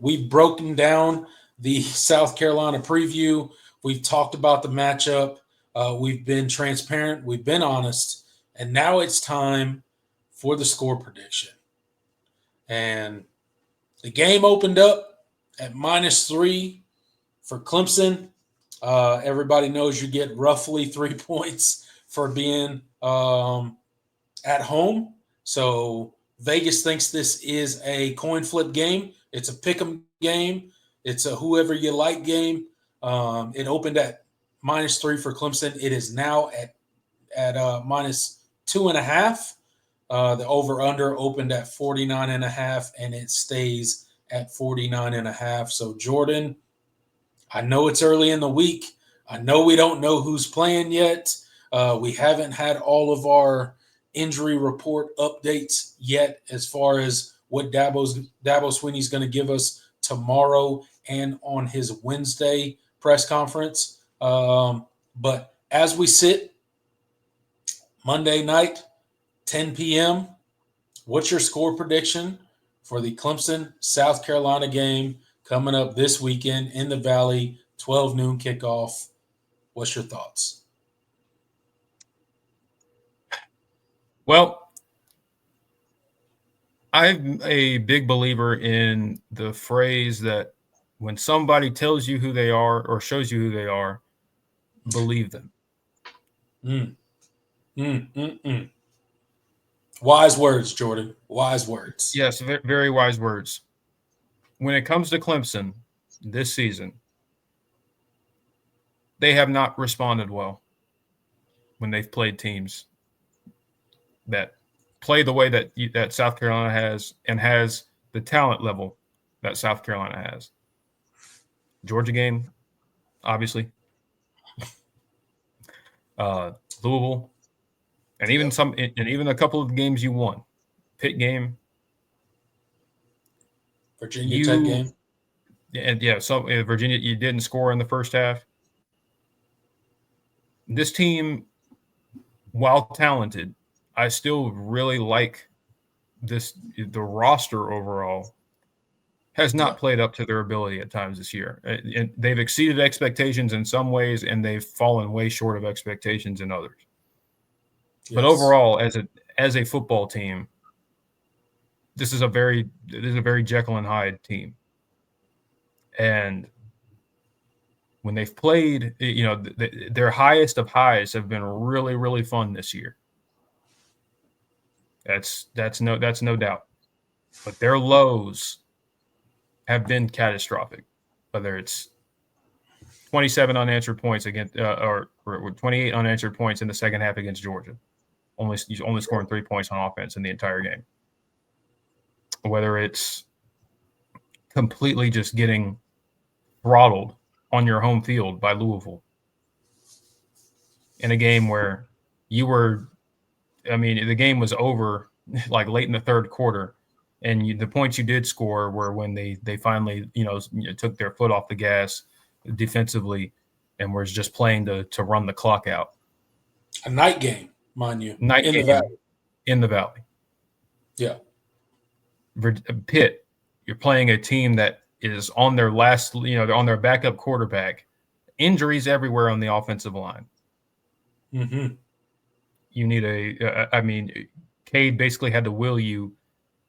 we've broken down the South Carolina preview. We've talked about the matchup. We've been transparent. We've been honest. And now it's time for the score prediction. And the game opened up at -3 for Clemson. Everybody knows you get roughly 3 points for being at home. So Vegas thinks this is a coin flip game. It's a pick 'em game. It's a whoever you like game. It opened at -3 for Clemson. It is now at -2.5. The over/under opened at 49.5, and it stays at 49.5. So Jordan, I know it's early in the week. I know we don't know who's playing yet. We haven't had all of our injury report updates yet as far as what Dabo Swinney's going to give us tomorrow and on his Wednesday press conference. But as we sit Monday night, 10 p.m., what's your score prediction for the Clemson, South Carolina game coming up this weekend in the Valley, 12 noon kickoff? What's your thoughts? Well, I'm a big believer in the phrase that when somebody tells you who they are or shows you who they are, believe them. Wise words, Jordan. Wise words. Yes, very wise words. When it comes to Clemson this season, they have not responded well when they've played teams that play the way that South Carolina has and has the talent level that South Carolina has. Georgia game, obviously. Louisville, and even a couple of games you won. Pitt game, Virginia Tech game, and Virginia, you didn't score in the first half. This team, while talented, I still really like this. The roster overall has not played up to their ability at times this year. And they've exceeded expectations in some ways, and they've fallen way short of expectations in others. Yes. But overall, as a football team, this is a very Jekyll and Hyde team. And when they've played, their highest of highs have been really, really fun this year. That's no doubt. But their lows have been catastrophic, whether it's 27 unanswered points against or 28 unanswered points in the second half against Georgia, only scoring 3 points on offense in the entire game. Whether it's completely just getting throttled on your home field by Louisville in a game where the game was over like late in the third quarter. And the points you did score were when they finally, took their foot off the gas defensively and was just playing to run the clock out. A night game, mind you. In the Valley. Yeah. Pitt, you're playing a team that is on their last, they're on their backup quarterback. Injuries everywhere on the offensive line. Mm-hmm. You need Cade basically had to will you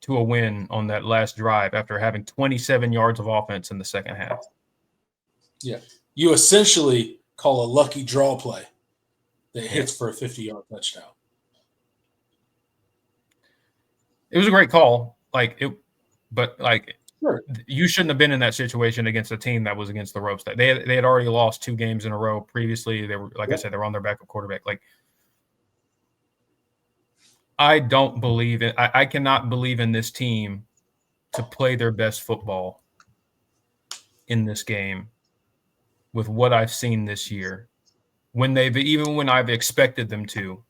to a win on that last drive after having 27 yards of offense in the second half. Yeah. You essentially call a lucky draw play that hits for a 50-yard touchdown. It was a great call. Sure. You shouldn't have been in that situation against a team that was against the ropes. They had already lost 2 games in a row previously. They were, I said, they were on their backup quarterback. I don't believe it. I cannot believe in this team to play their best football in this game with what I've seen this year, when I've expected them to.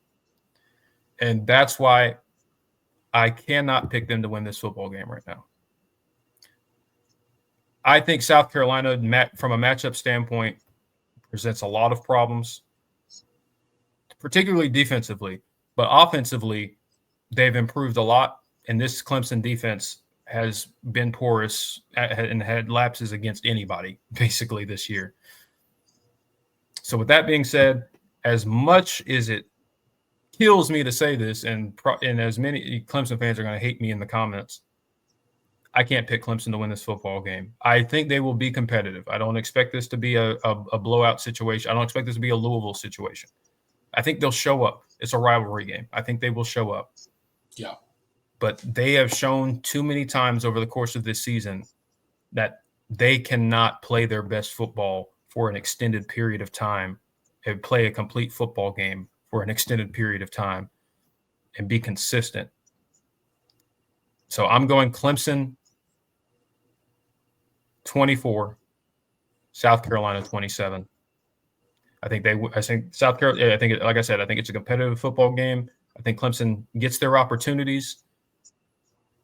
And that's why I cannot pick them to win this football game right now. I think South Carolina, from a matchup standpoint, presents a lot of problems, particularly defensively, but offensively, they've improved a lot, and this Clemson defense has been porous and had lapses against anybody basically this year. So with that being said, as much as it kills me to say this, and as many Clemson fans are going to hate me in the comments, I can't pick Clemson to win this football game. I think they will be competitive. I don't expect this to be a blowout situation. I don't expect this to be a Louisville situation. I think they'll show up. It's a rivalry game. I think they will show up. Yeah. But they have shown too many times over the course of this season that they cannot play their best football for an extended period of time and play a complete football game for an extended period of time and be consistent. So I'm going Clemson 24, South Carolina 27. I think South Carolina, like I said, I think it's a competitive football game. I think Clemson gets their opportunities,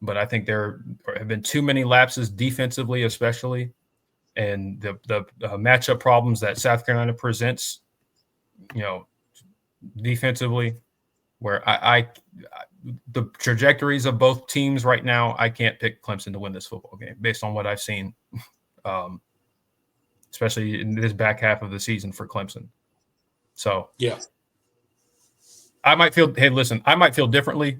but I think there have been too many lapses defensively, especially, and the matchup problems that South Carolina presents, defensively, where the trajectories of both teams right now, I can't pick Clemson to win this football game based on what I've seen, especially in this back half of the season for Clemson. So yeah, I might feel differently.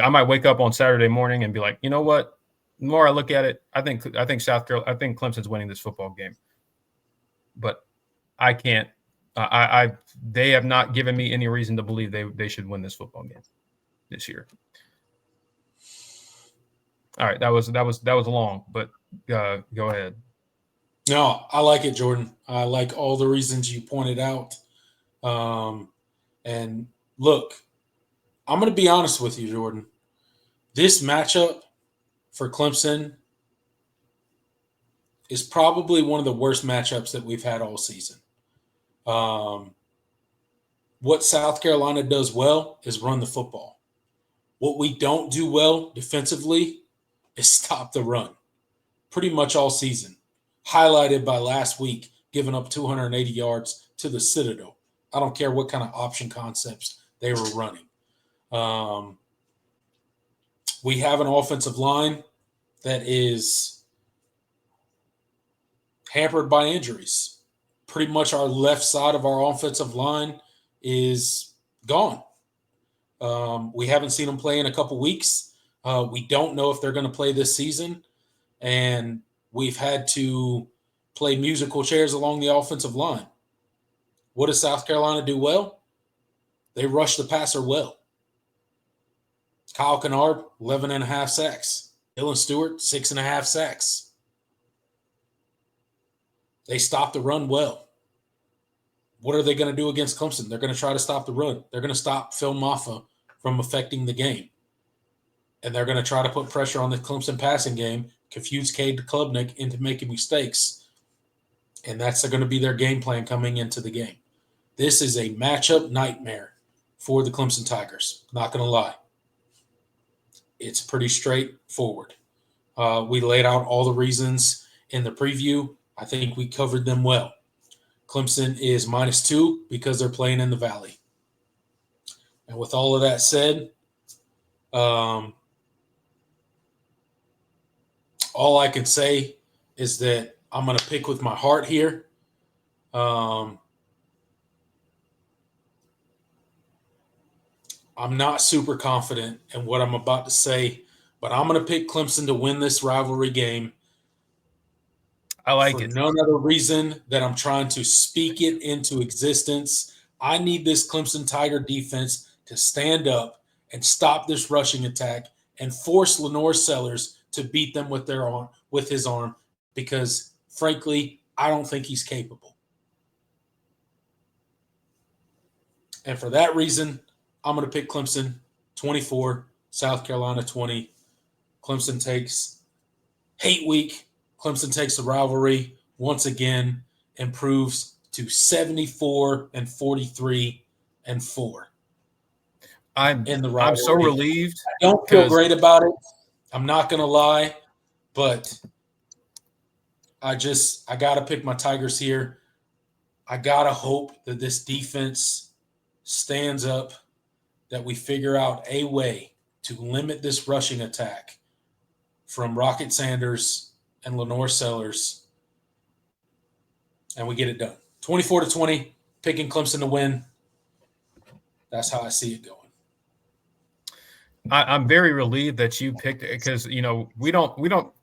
I might wake up on Saturday morning and be like, you know what? The more I look at it, I think Clemson's winning this football game. But I can't. They have not given me any reason to believe they should win this football game this year. All right, that was long, but go ahead. No, I like it, Jordan. I like all the reasons you pointed out. And look, I'm going to be honest with you, Jordan. This matchup for Clemson is probably one of the worst matchups that we've had all season. What South Carolina does well is run the football. What we don't do well defensively is stop the run. Pretty much all season. Highlighted by last week, giving up 280 yards to the Citadel. I don't care what kind of option concepts they were running. We have an offensive line that is hampered by injuries. Pretty much our left side of our offensive line is gone. We haven't seen them play in a couple weeks. We don't know if they're going to play this season. And we've had to play musical chairs along the offensive line. What does South Carolina do well? They rush the passer well. Kyle Kennard, 11.5 sacks. Dylan Stewart, 6.5 sacks. They stop the run well. What are they going to do against Clemson? They're going to try to stop the run. They're going to stop Phil Maffa from affecting the game. And they're going to try to put pressure on the Clemson passing game, confuse Cade Klubnik into making mistakes. And that's going to be their game plan coming into the game. This is a matchup nightmare for the Clemson Tigers. Not going to lie. It's pretty straightforward. We laid out all the reasons in the preview. I think we covered them well. Clemson is -2 because they're playing in the Valley. And with all of that said, all I can say is that I'm going to pick with my heart here. I'm not super confident in what I'm about to say, but I'm going to pick Clemson to win this rivalry game. I like for it. none other reason that I'm trying to speak it into existence. I need this Clemson Tiger defense to stand up and stop this rushing attack and force Lenore Sellers to beat them with his arm because, frankly, I don't think he's capable. And for that reason, I'm going to pick Clemson 24, South Carolina 20. Clemson takes hate week. Clemson takes the rivalry once again, improves to 74-43-4. I'm in the rivalry. I'm so relieved. I don't feel great about it. I'm not going to lie, but I got to pick my Tigers here. I got to hope that this defense stands up, that we figure out a way to limit this rushing attack from Rocket Sanders and Lenore Sellers, and we get it done. 24-20, picking Clemson to win. That's how I see it going. I'm very relieved that you picked it because, we don't,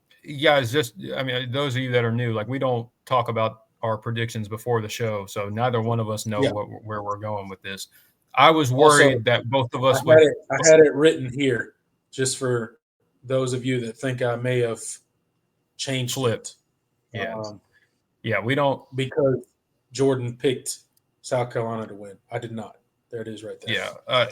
guys, those of you that are new, like, we don't talk about our predictions before the show. So neither one of us know where we're going with this. I was worried that both of us would. I had it written here just for those of you that think I may have changed flipped. it. Yeah, we don't. Because Jordan picked South Carolina to win. I did not. There it is right there. Yeah.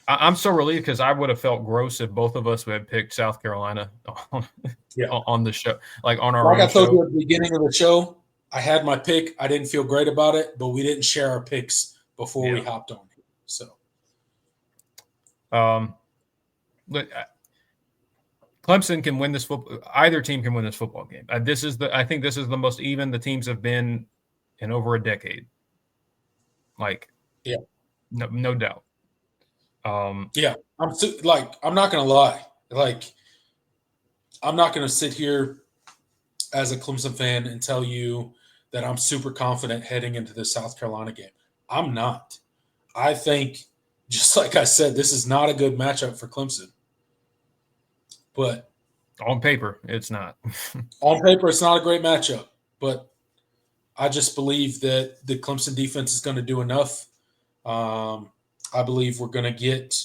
I'm so relieved because I would have felt gross if both of us had picked South Carolina on the show, like on our own show. Like I told you at the beginning of the show, I had my pick. I didn't feel great about it, but we didn't share our picks before we hopped on. So, Clemson can win this football. Either team can win this football game. I think this is the most even the teams have been in over a decade. No doubt. I'm not gonna lie. I'm not gonna sit here as a Clemson fan and tell you that I'm super confident heading into the South Carolina game. I'm not. I think, just like I said, this is not a good matchup for Clemson. But on paper, it's not. On paper, it's not a great matchup. But I just believe that the Clemson defense is going to do enough. I believe we're going to get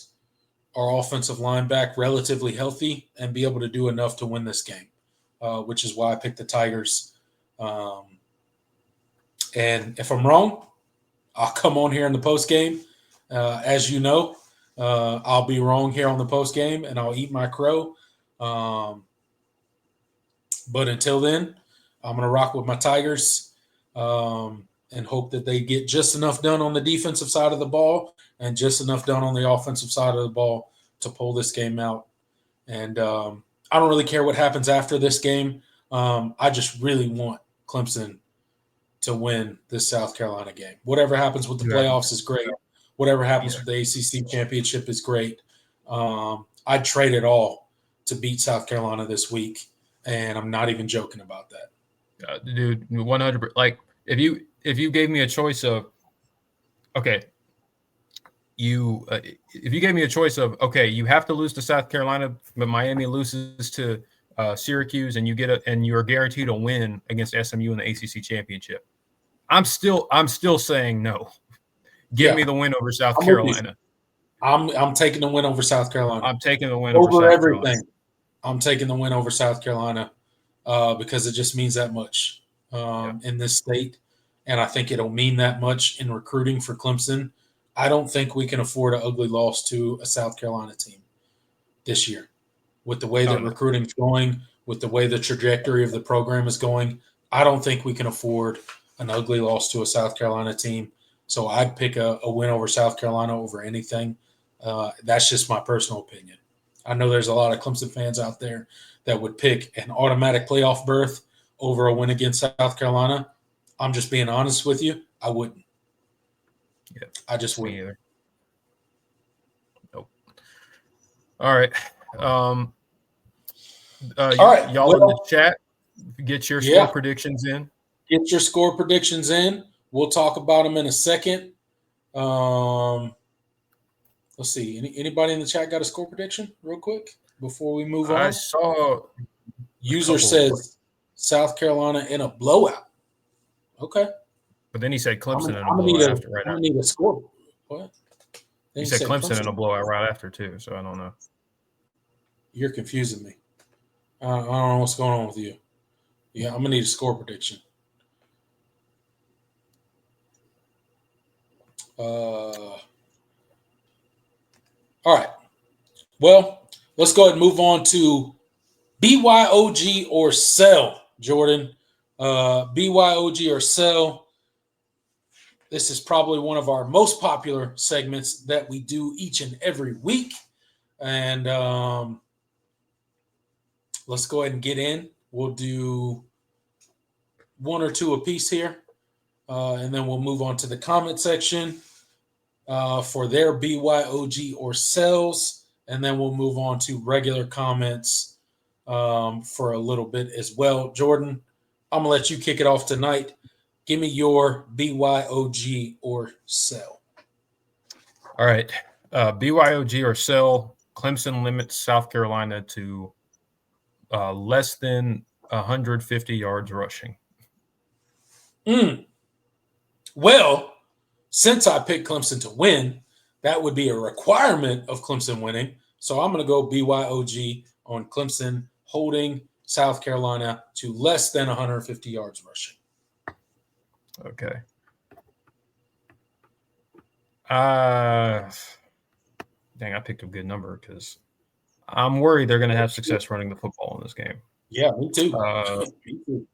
our offensive line back relatively healthy and be able to do enough to win this game, which is why I picked the Tigers. And if I'm wrong, I'll come on here in the post game. As you know, I'll be wrong here on the post game, and I'll eat my crow. But until then, I'm going to rock with my Tigers and hope that they get just enough done on the defensive side of the ball and just enough done on the offensive side of the ball to pull this game out. And I don't really care what happens after this game. I just really want Clemson to win this South Carolina game. Whatever happens with the playoffs is great. Whatever happens with the ACC championship is great. I'd trade it all to beat South Carolina this week, and I'm not even joking about that. Dude, 100%. Like, if you gave me a choice of, if you gave me a choice of, you have to lose to South Carolina, but Miami loses to Syracuse, and you're guaranteed a win against SMU in the ACC championship, I'm still saying no. Give me the win over South Carolina. I'm taking the win over South Carolina. I'm taking the win over South everything. Carolina. I'm taking the win over South Carolina because it just means that much in this state, and I think it'll mean that much in recruiting for Clemson. I don't think we can afford an ugly loss to a South Carolina team this year. With the way that recruiting's going, with the way the trajectory of the program is going, I don't think we can afford an ugly loss to a South Carolina team. So I'd pick a win over South Carolina over anything. That's just my personal opinion. I know there's a lot of Clemson fans out there that would pick an automatic playoff berth over a win against South Carolina. I'm just being honest with you. I wouldn't. Yeah, I just wouldn't. Either. Nope. All right. All right. Y'all in the chat, get your score predictions in. Get your score predictions in. We'll talk about them in a second. Let's see. Anybody in the chat got a score prediction real quick before we move on? I saw user says South Carolina in a blowout. Okay. But then he said Clemson in a blowout after. I need a score. What? He said Clemson in a blowout right after too, so I don't know. You're confusing me. I don't know what's going on with you. Yeah, I'm going to need a score prediction. All right. Well, let's go ahead and move on to BYOG or sell, Jordan. BYOG or sell. This is probably one of our most popular segments that we do each and every week. And let's go ahead and get in. We'll do one or two apiece here. And then we'll move on to the comment section for their BYOG or sells. And then we'll move on to regular comments for a little bit as well. Jordan, I'm going to let you kick it off tonight. Give me your BYOG or sell. All right. BYOG or sell. Clemson limits South Carolina to less than 150 yards rushing. Well, since I picked Clemson to win, that would be a requirement of Clemson winning. So I'm going to go BYOG on Clemson holding South Carolina to less than 150 yards rushing. Okay. Dang, I picked a good number because I'm worried they're going to have success running the football in this game. Yeah, me too. Me too.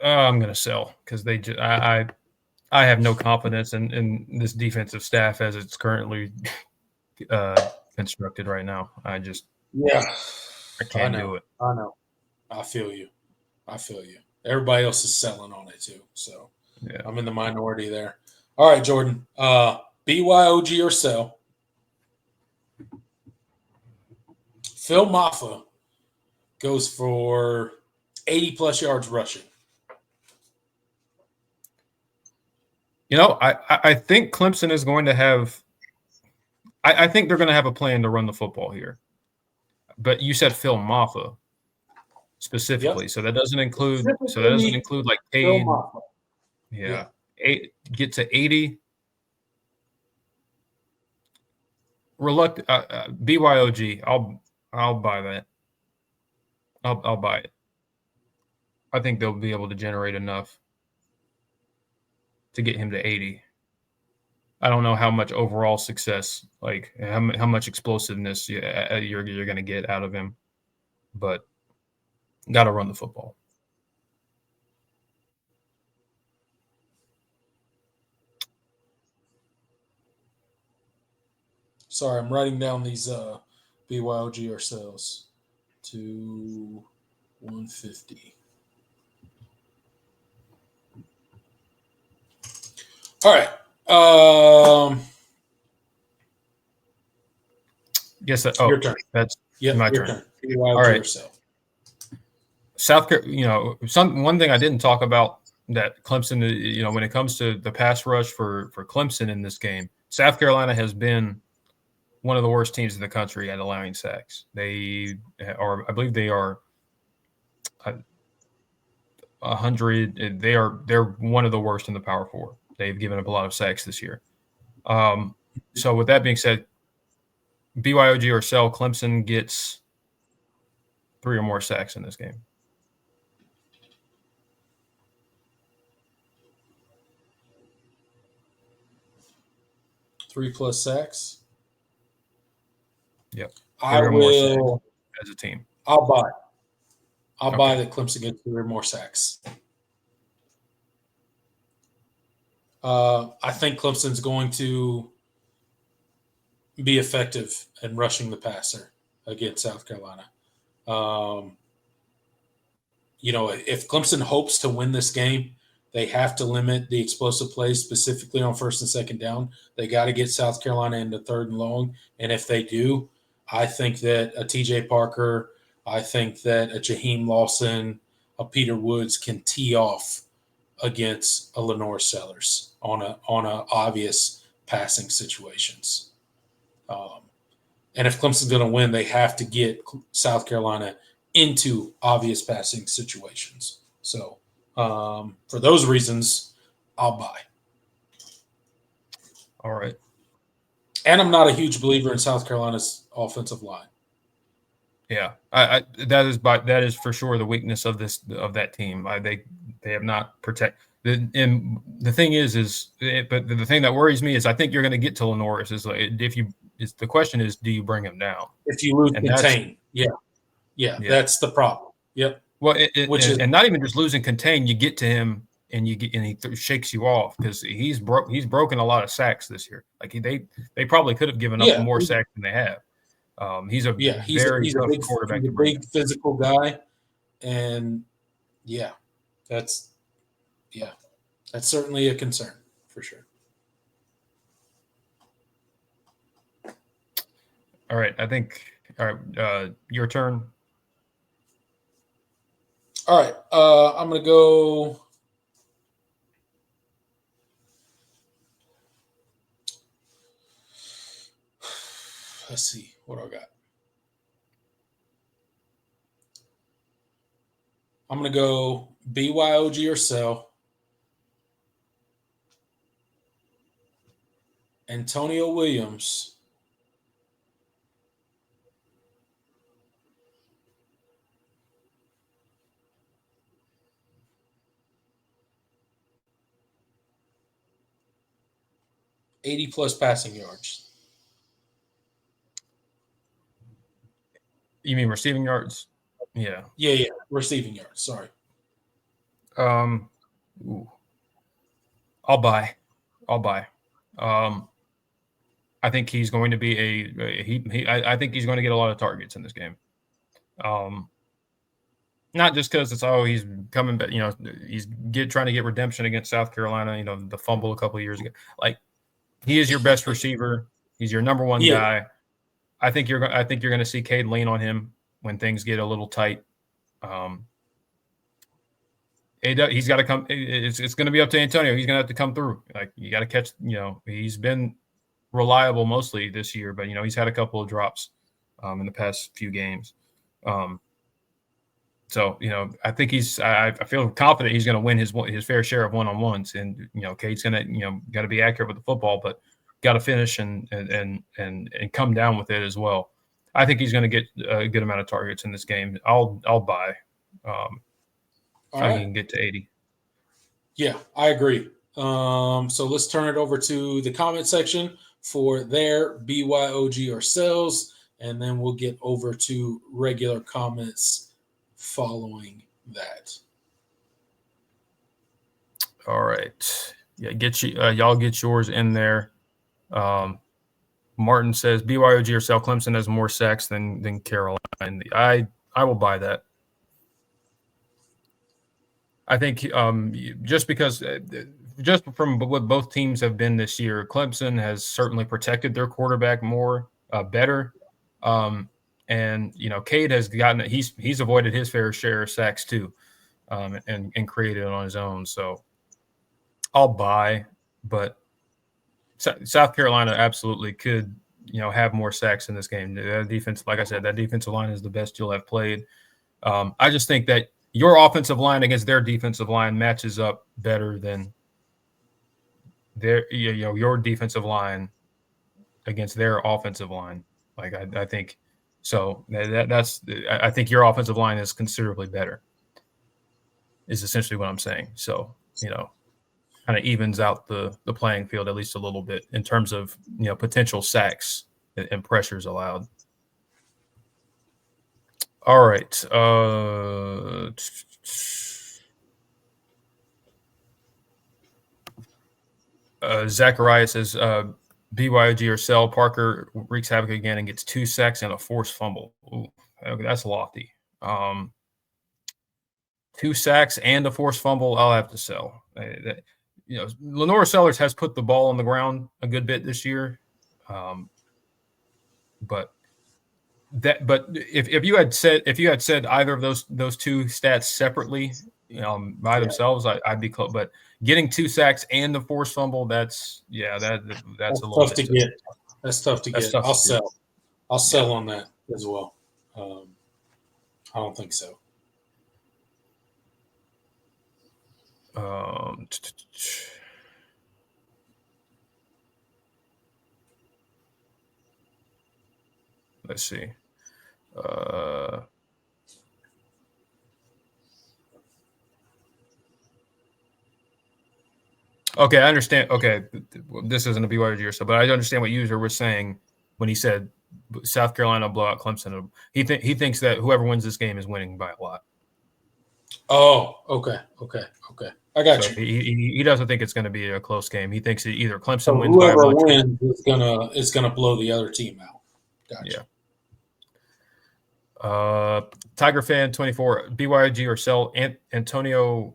I'm going to sell because I have no confidence in this defensive staff as it's currently constructed right now. I can't do it. I know. I feel you. Everybody else is selling on it too. So yeah. I'm in the minority there. All right, Jordan. BYOG or sell. Phil Maffa goes for 80-plus yards rushing. I think Clemson is going to have – I think they're going to have a plan to run the football here. But you said Phil Maffa specifically, so that doesn't include like Cade. Yeah. Get to 80. Reluctant BYOG. I'll buy that. I'll buy it. I think they'll be able to generate enough to get him to 80. I don't know how much overall success, like how much explosiveness you're going to get out of him, but got to run the football. Sorry, I'm writing down these BYOG or sales to 150. All right. Yes. Your turn. That's my turn. All right. South Carolina. One thing I didn't talk about that Clemson. When it comes to the pass rush for Clemson in this game, South Carolina has been one of the worst teams in the country at allowing sacks. I believe they are 100. They're one of the worst in the Power Four. They've given up a lot of sacks this year. So with that being said, BYOG or sell, Clemson gets 3 or more sacks in this game. Three plus sacks. Yep. I will as a team. I'll buy. I'll buy that Clemson gets 3 or more sacks. I think Clemson's going to be effective in rushing the passer against South Carolina. If Clemson hopes to win this game, they have to limit the explosive plays, specifically on first and second down. They got to get South Carolina into third and long. And if they do, I think that a TJ Parker, I think that a Jaheim Lawson, a Peter Woods can tee off against a Lenore Sellers on a obvious passing situations. And if Clemson's going to win, they have to get South Carolina into obvious passing situations. So for those reasons, I'll buy. All right. And I'm not a huge believer in South Carolina's offensive line. Yeah, that is for sure the weakness of that team. They have not protected. And the thing but the thing that worries me is I think you're going to get to Lenore. The question is, do you bring him down? If you lose contain, yeah, that's the problem. Yep. Well, and not even just losing contain, you get to him and he shakes you off because he's broken a lot of sacks this year. Like they probably could have given up more sacks than they have. He's a very tough quarterback. He's a big physical guy, and that's certainly a concern for sure. All right. I think. All right. Your turn. All right. I'm going to go. Let's see. What do I got? I'm going to go BYOG or sell. Antonio Williams. +80 passing yards. You mean receiving yards? Yeah. Yeah. Receiving yards. Sorry. Ooh. I'll buy. I think he's going to be I think he's going to get a lot of targets in this game. Not just because he's coming back, he's trying to get redemption against South Carolina, the fumble a couple of years ago. Like, he is your best receiver. He's your number one guy. I think you're going to see Cade lean on him when things get a little tight. He's got to come. It's going to be up to Antonio. He's going to have to come through. Like, you got to catch. He's been reliable mostly this year, but he's had a couple of drops in the past few games. So I think I feel confident he's going to win his fair share of one-on-ones, and Cade's going to got to be accurate with the football, but got to finish and come down with it as well. I think he's going to get a good amount of targets in this game. I'll buy. I think he can get to 80. Yeah, I agree. So let's turn it over to the comment section for their BYOG or sales, and then we'll get over to regular comments following that. All right. Yeah, y'all get yours in there. Martin says BYOG or sell. Clemson has more sacks than Carolina. I will buy that. I think just from what both teams have been this year, Clemson has certainly protected their quarterback better. And Cade has he's avoided his fair share of sacks too, and created it on his own. So I'll buy, but South Carolina absolutely could have more sacks in this game. That defense, like I said, that defensive line is the best you'll have played. I just think that your offensive line against their defensive line matches up better than your defensive line against their offensive line. Like, I think so. I think your offensive line is considerably better, is essentially what I'm saying. So kind of evens out the playing field at least a little bit in terms of potential sacks and pressures allowed. All right. Zachariah says BYOG or sell. Parker wreaks havoc again and gets 2 sacks and a forced fumble. Ooh, that's lofty. 2 sacks and a forced fumble, I'll have to sell. Lenore Sellers has put the ball on the ground a good bit this year, but if you had said either of those 2 stats separately, by themselves, I'd be close. But getting 2 sacks and the forced fumble, that's a little tough to get. That's tough to get. I'll sell. I'll sell on that as well. I don't think so. Let's see. Okay, I understand. Okay, this isn't a BYOG or so, but I understand what user was saying when he said South Carolina blow out Clemson. He thinks that whoever wins this game is winning by a lot. Oh, okay. I got you. He doesn't think it's going to be a close game. He thinks either Clemson wins by a bunch. Whoever wins is gonna blow the other team out. Gotcha. Yeah. Tiger Fan 24 BYOG or sell. Antonio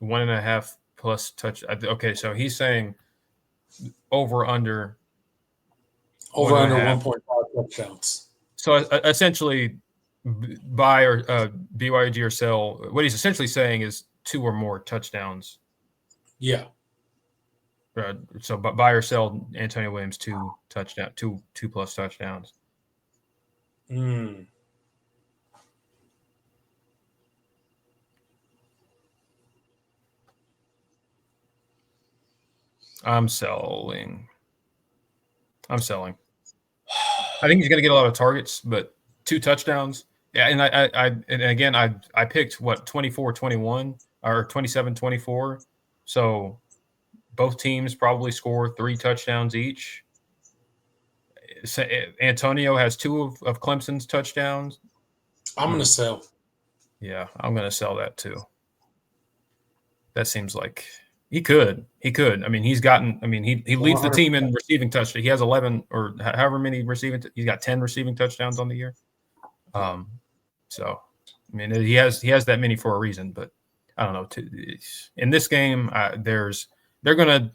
1.5 plus touch. Okay, so he's saying over under 1.5 touchdowns. So essentially, buy or BYOG or sell. What he's essentially saying is 2 or more touchdowns. Yeah. So buy or sell Antonio Williams 2 plus touchdowns. I'm selling. I think he's going to get a lot of targets, but 2 touchdowns. Yeah, and again I picked 24-21 or 27-24. So both teams probably score 3 touchdowns each. Antonio has 2 of Clemson's touchdowns. I'm going to sell. Yeah, I'm going to sell that too. That seems like he could. I mean, he leads the team in receiving touchdowns. He has 11 or however many receiving. He's got 10 receiving touchdowns on the year. So, I mean, he has that many for a reason. But I don't know. In this game, they're gonna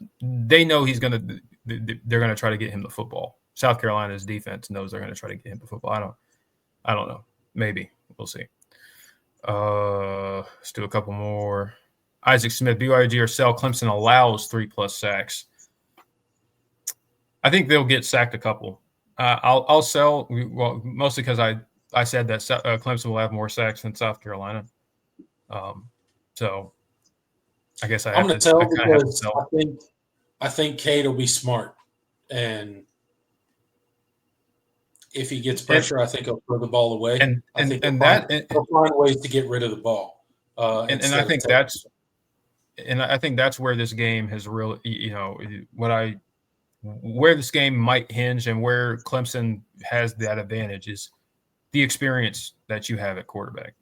try to get him the football. South Carolina's defense knows they're gonna try to get him the football. I don't know. Maybe we'll see. Let's do a couple more. Isaac Smith, BYOG or sell. Clemson allows 3+ sacks. I think they'll get sacked a couple. I'll sell. Well, mostly because I said that Clemson will have more sacks than South Carolina. So I guess I'm going to tell because I think Cade will be smart, and if he gets pressure, I think he'll throw the ball away. I think he'll find ways to get rid of the ball. And I think I think that's where this game has really, where this game might hinge and where Clemson has that advantage is the experience that you have at quarterback.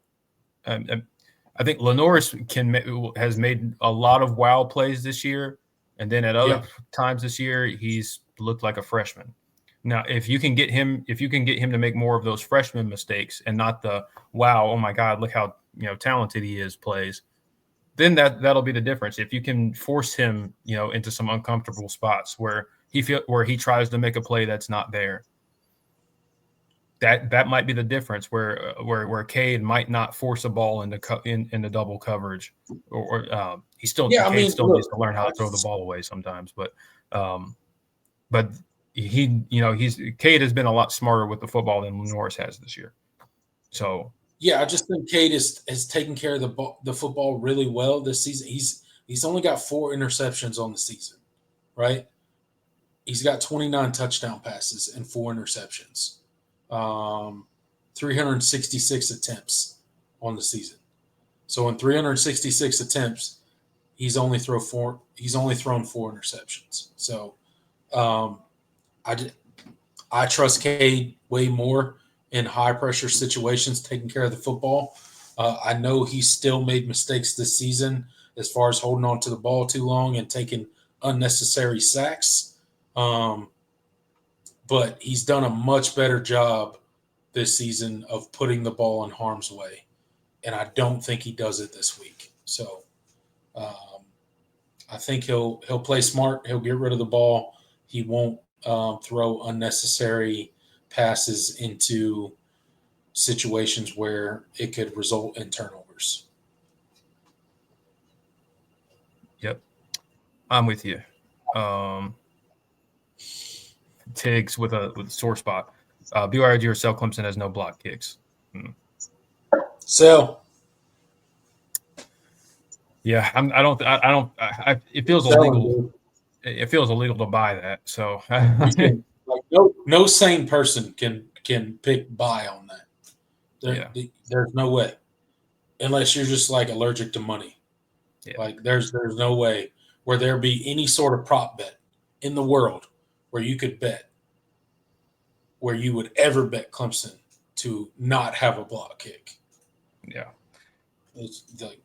I think Lenoris has made a lot of wow plays this year, and then at other times this year he's looked like a freshman. Now, if you can get him to make more of those freshman mistakes and not the wow, oh my God, look how talented he is plays, then that'll be the difference. If you can force him, into some uncomfortable spots where he tries to make a play that's not there, that might be the difference. Where Cade might not force a ball into double coverage, or he still needs to learn how to throw the ball away sometimes. But Cade has been a lot smarter with the football than Norris has this year. So. Yeah, I just think Cade has taken care of the football really well this season. He's only got 4 interceptions on the season, right? He's got 29 touchdown passes and 4 interceptions, 366 attempts on the season. So in 366 attempts, he's only thrown 4 interceptions. So I trust Cade way more in high-pressure situations, taking care of the football. I know he's still made mistakes this season as far as holding on to the ball too long and taking unnecessary sacks. But he's done a much better job this season of putting the ball in harm's way. And I don't think he does it this week. So I think he'll play smart. He'll get rid of the ball. He won't throw unnecessary passes into situations where it could result in turnovers. Yep. I'm with you. Tiggs with a sore spot. BYOG or sell. Clemson has no block kicks. Sell. Yeah, it feels illegal. It feels illegal to buy that. So no sane person can pick buy on that. There's no way, unless you're just like allergic to money. Yeah. Like there's no way where there be any sort of prop bet in the world where you could bet, where you would ever bet Clemson to not have a block kick. Yeah, it's like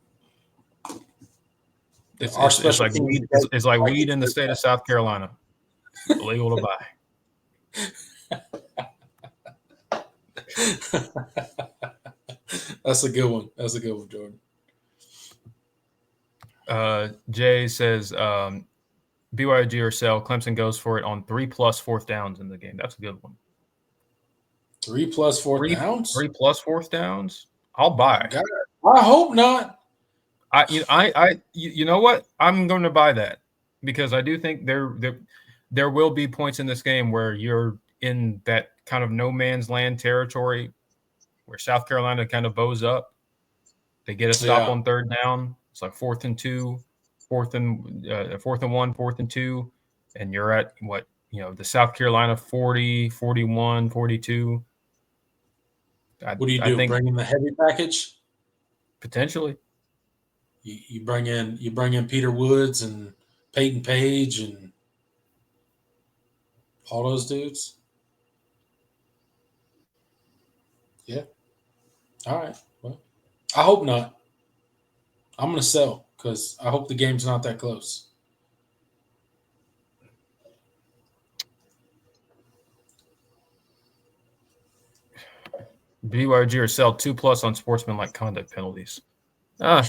it's like weed. It's like weed in the state of South Carolina. Illegal to buy. That's a good one. Jordan. Jay says BYOG or sell. Clemson goes for it on 3+ fourth downs in the game. That's a good one. 3+ fourth downs. 3+ fourth downs. I'll buy. God, I hope not. You know what? I'm going to buy that because I do think there will be points in this game where you're in that kind of no man's land territory where South Carolina kind of bows up. They get a stop on third down. It's like 4th and 2, 4th and 1, 4th and 2, and you're at what, the South Carolina 40, 41, 42. What do you do? I think bring in the heavy package? Potentially. You bring in Peter Woods and Peyton Page and all those dudes. Yeah. All right. Well, I hope not. I'm going to sell because I hope the game's not that close. BYOG or sell 2+ on sportsmanlike conduct penalties. On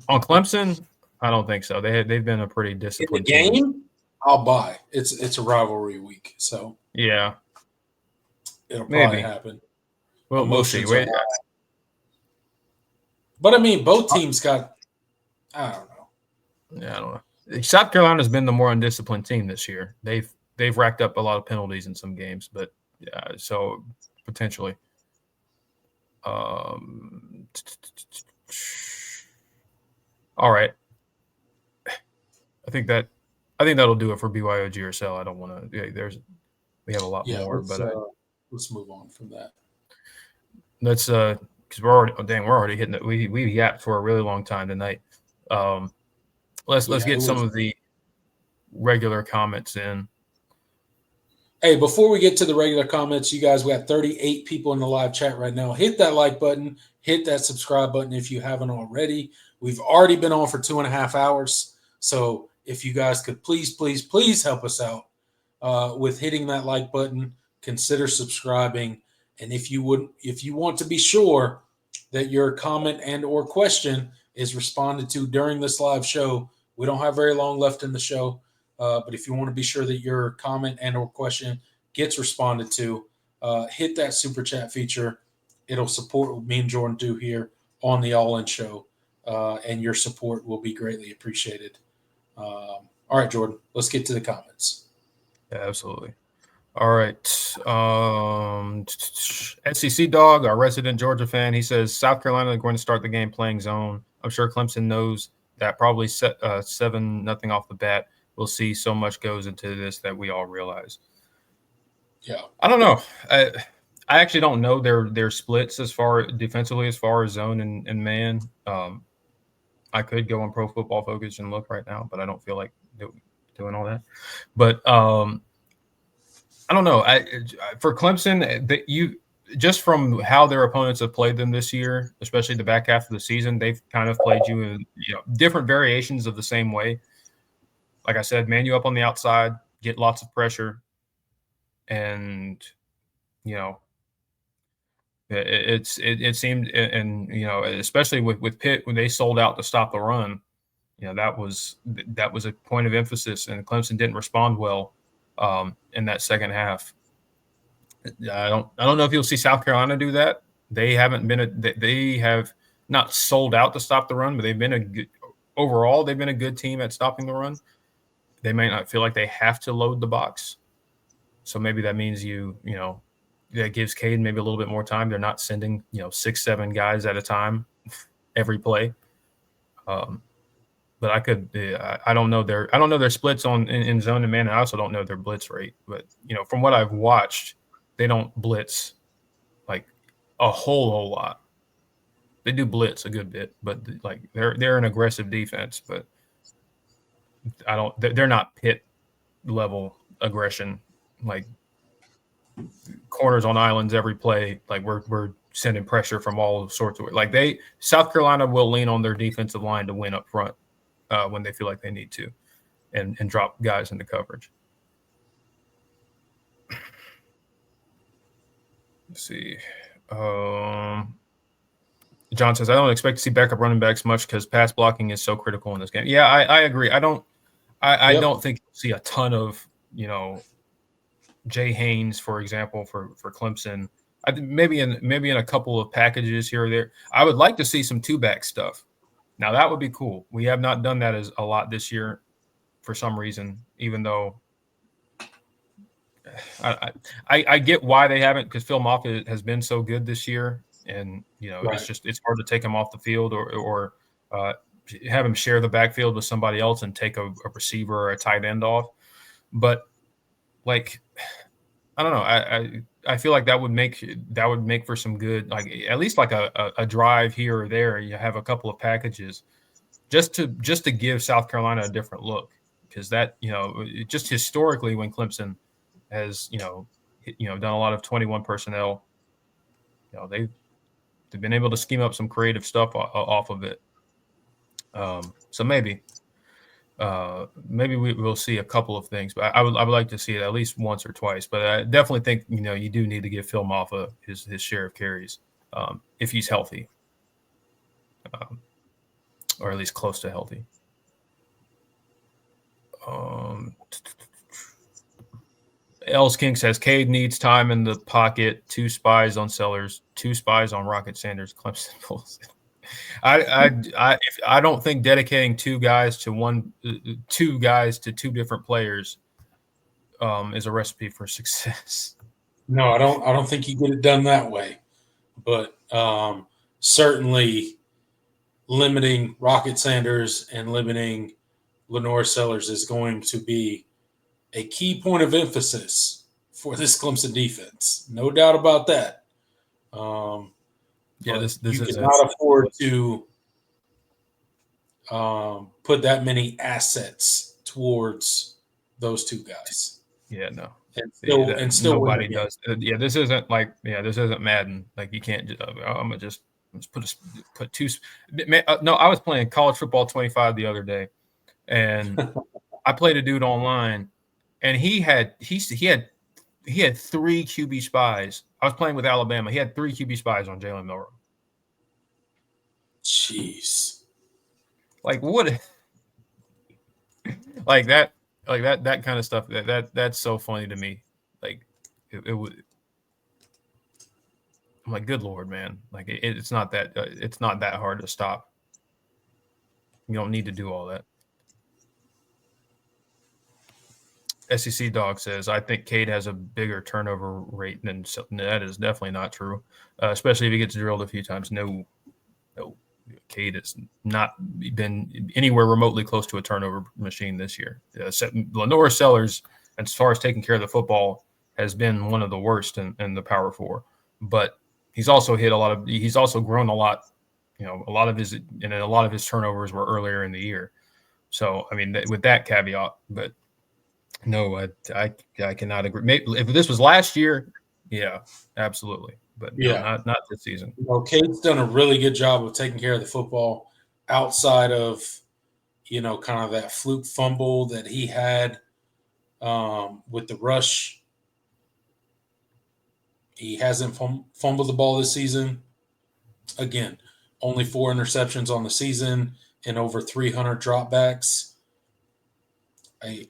Clemson, I don't think so. They've been a pretty disciplined in the game. Team. I'll buy. It's a rivalry week, so yeah, it'll probably happen. Well, we'll see. But I mean, both teams got. I don't know. Yeah, I don't know. South Carolina's been the more undisciplined team this year. They've racked up a lot of penalties in some games, but so potentially. All right. I think that'll do it for BYOG or sell. I don't want to. We have a lot more, but let's move on from that. Let's because we're already hitting it. We yapped for a really long time tonight. Let's get some of the regular comments in. Hey, before we get to the regular comments, you guys, we got 38 people in the live chat right now. Hit that like button, hit that subscribe button if you haven't already. We've already been on for 2.5 hours. So if you guys could please help us out with hitting that like button, consider subscribing. And if you want to be sure that your comment and or question is responded to during this live show, we don't have very long left in the show. But if you want to be sure that your comment and or question gets responded to, hit that super chat feature. It'll support what me and Jordan do here on the All In Show, and your support will be greatly appreciated. All right, Jordan, let's get to the comments. Yeah, absolutely. All right. SEC Dog, our resident Georgia fan, he says South Carolina is going to start the game playing zone. I'm sure Clemson knows that, probably 7-0 off the bat. We'll see. So much goes into this that we all realize. Yeah, I don't know. I actually don't know their splits as far defensively as far as zone and man. I could go on Pro Football Focus and look right now, but I don't feel like doing all that. But I don't know. For Clemson, just from how their opponents have played them this year, especially the back half of the season, they've kind of played you in different variations of the same way. Like I said, man you up on the outside, get lots of pressure, and it seemed, and especially with Pitt when they sold out to stop the run, that was a point of emphasis, and Clemson didn't respond well in that second half. I don't know if you'll see South Carolina do that. They have not sold out to stop the run, but they've been a good team at stopping the run. They may not feel like they have to load the box. So maybe that means that gives Cade maybe a little bit more time. They're not sending 6-7 guys at a time every play. But I don't know their splits in zone and man. I also don't know their blitz rate. But from what I've watched, they don't blitz like a whole lot. They do blitz a good bit, but like they're an aggressive defense. But they're not Pitt level aggression, like corners on islands every play. Like we're sending pressure from all sorts of South Carolina will lean on their defensive line to win up front when they feel like they need to, and drop guys into coverage. Let's see. John says, I don't expect to see backup running backs much because pass blocking is so critical in this game. Yeah, I agree. I don't think you'll see a ton of, Jay Haynes, for example, for Clemson. I think maybe in a couple of packages here or there. I would like to see some two-back stuff. Now that would be cool. We have not done that as a lot this year for some reason, even though I get why they haven't, because Phil Moffitt has been so good this year, and Right. it's hard to take him off the field or have him share the backfield with somebody else and take a receiver or a tight end off. But like, I don't know. I feel like that would make for some good, like at least like a drive here or there. You have a couple of packages just to give South Carolina a different look, because that just historically when Clemson has done a lot of 21 personnel, they've been able to scheme up some creative stuff off of it. So maybe we'll see a couple of things, but I would like to see it at least once or twice. But I definitely think you do need to give Phil Moffa his share of carries if he's healthy, or at least close to healthy. Els King says Cade needs time in the pocket. 2 spies on Sellers, 2 spies on Rocket Sanders. Clemson Bulls. I don't think dedicating 2 guys to 2 different players is a recipe for success. No, I don't think you get it done that way. But certainly limiting Rocket Sanders and limiting Lenore Sellers is going to be a key point of emphasis for this Clemson defense. No doubt about that. This you is cannot afford to put that many assets towards those 2 guys. Yeah, no. And still nobody does. This isn't this isn't Madden. Like, you can't just, I'm gonna just put 2. No, I was playing College Football 25 the other day, and I played a dude online, and he had 3 QB spies. I was playing with Alabama. He had 3 QB spies on Jalen Milroe. Jeez. Like, what? Like that kind of stuff. That's so funny to me. Like, it would. I'm like, good Lord, man. Like, it's not that hard to stop. You don't need to do all that. SEC Dog says, I think Cade has a bigger turnover rate than that is definitely not true, especially if he gets drilled a few times. No. Cade has not been anywhere remotely close to a turnover machine this year. Lenore Sellers, as far as taking care of the football, has been one of the worst in the Power 4. But he's also he's also grown a lot. A lot of his turnovers were earlier in the year. So, I mean, with that caveat, but no, I cannot agree. Maybe if this was last year, yeah, absolutely. But no, not this season. Cade's done a really good job of taking care of the football outside of, kind of that fluke fumble that he had with the rush. He hasn't fumbled the ball this season. Again, only 4 interceptions on the season and over 300 dropbacks. I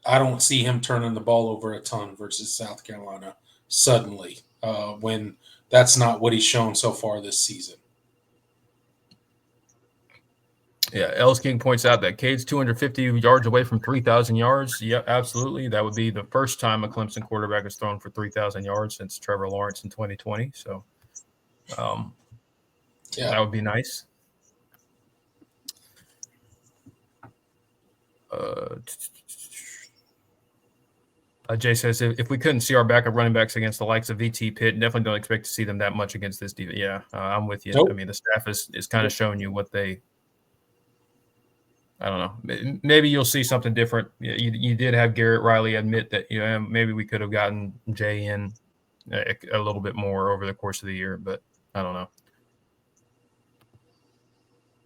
don't see him turning the ball over a ton versus South Carolina suddenly, when that's not what he's shown so far this season. Yeah, Els King points out that Cade's 250 yards away from 3,000 yards. Yeah, absolutely. That would be the first time a Clemson quarterback has thrown for 3,000 yards since Trevor Lawrence in 2020. So, that would be nice. Jay says, if we couldn't see our backup running backs against the likes of VT Pitt, definitely don't expect to see them that much against this defense. Yeah, I'm with you. Nope. I mean, the staff is kind of showing you what they – I don't know. Maybe you'll see something different. You did have Garrett Riley admit that maybe we could have gotten Jay in a little bit more over the course of the year, but I don't know.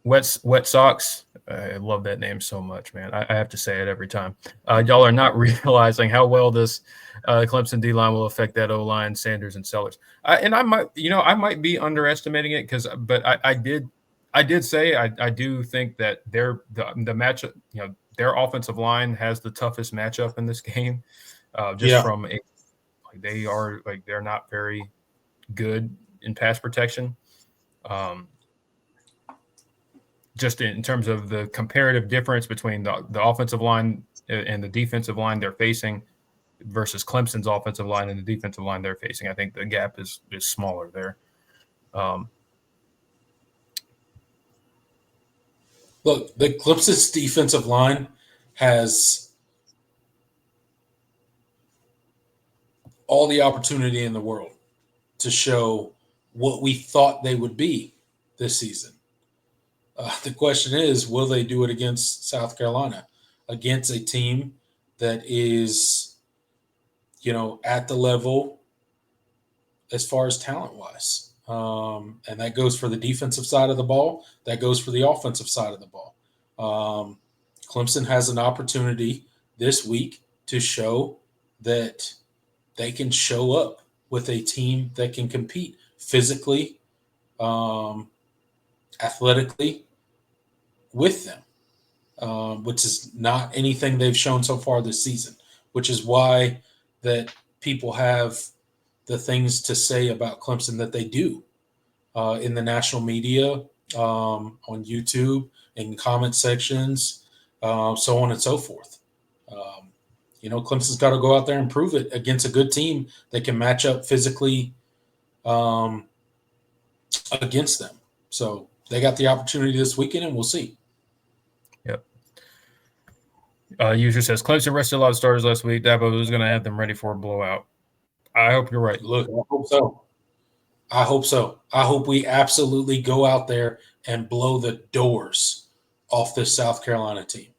Wet Socks. I love that name so much, man. I have to say it every time. Y'all are not realizing how well this Clemson D-line will affect that O-line, Sanders and Sellers. And I might be underestimating it but I did say I do think that the matchup, their offensive line has the toughest matchup in this game. just from a they're not very good in pass protection. Just in terms of the comparative difference between the offensive line and the defensive line they're facing versus Clemson's offensive line and the defensive line they're facing, I think the gap is smaller there. Look, the Clemson's defensive line has all the opportunity in the world to show what we thought they would be this season. The question is, will they do it against South Carolina, against a team that is, at the level as far as talent-wise? And that goes for the defensive side of the ball. That goes for the offensive side of the ball. Clemson has an opportunity this week to show that they can show up with a team that can compete physically, athletically with them, which is not anything they've shown so far this season, which is why that people have the things to say about Clemson that they do in the national media, on YouTube, in comment sections, so on and so forth. Clemson's got to go out there and prove it against a good team that can match up physically against them. So they got the opportunity this weekend, and we'll see. Yep. User says Clemson rested a lot of starters last week. Dabo was going to have them ready for a blowout. I hope you're right. Look, I hope so. I hope we absolutely go out there and blow the doors off this South Carolina team.